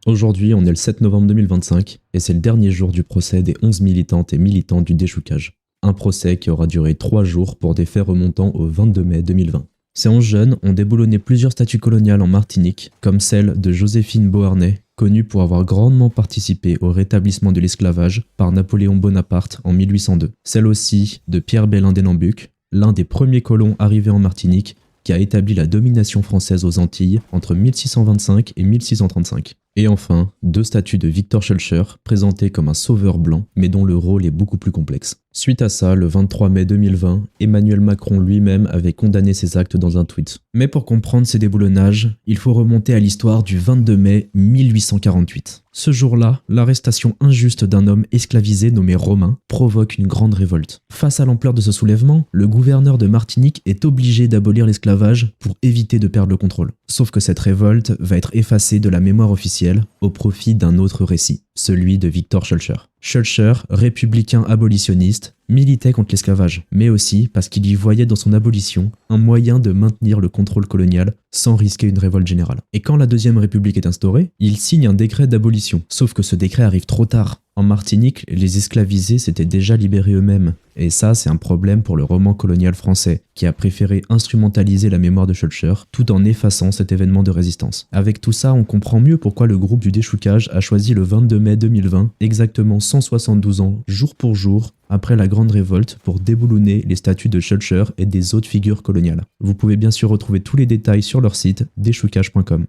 Aujourd'hui, on est le 7 novembre 2025 et c'est le dernier jour du procès des 11 militantes et militants du déchoucage. Un procès qui aura duré 3 jours pour des faits remontant au 22 mai 2020. Ces 11 jeunes ont déboulonné plusieurs statues coloniales en Martinique, comme celle de Joséphine Beauharnais, connue pour avoir grandement participé au rétablissement de l'esclavage par Napoléon Bonaparte en 1802. Celle aussi de Pierre Bélin des Nambucks, l'un des premiers colons arrivés en Martinique, qui a établi la domination française aux Antilles entre 1625 et 1635. Et enfin, 2 statues de Victor Schœlcher, présenté comme un sauveur blanc, mais dont le rôle est beaucoup plus complexe. Suite à ça, le 23 mai 2020, Emmanuel Macron lui-même avait condamné ces actes dans un tweet. Mais pour comprendre ces déboulonnages, il faut remonter à l'histoire du 22 mai 1848. Ce jour-là, l'arrestation injuste d'un homme esclavisé nommé Romain provoque une grande révolte. Face à l'ampleur de ce soulèvement, le gouverneur de Martinique est obligé d'abolir l'esclavage pour éviter de perdre le contrôle. Sauf que cette révolte va être effacée de la mémoire officielle au profit d'un autre récit, celui de Victor Schœlcher. Schœlcher, républicain abolitionniste, militait contre l'esclavage, mais aussi parce qu'il y voyait dans son abolition un moyen de maintenir le contrôle colonial sans risquer une révolte générale. Et quand la Deuxième République est instaurée, il signe un décret d'abolition, sauf que ce décret arrive trop tard. En Martinique, les esclavisés s'étaient déjà libérés eux-mêmes, et ça c'est un problème pour le roman colonial français, qui a préféré instrumentaliser la mémoire de Schœlcher, tout en effaçant cet événement de résistance. Avec tout ça, on comprend mieux pourquoi le groupe du déchoucage a choisi le 22 mai 2020, exactement 172 ans, jour pour jour, après la Grande Révolte, pour déboulonner les statues de Schœlcher et des autres figures coloniales. Vous pouvez bien sûr retrouver tous les détails sur leur site, déchoucage.com.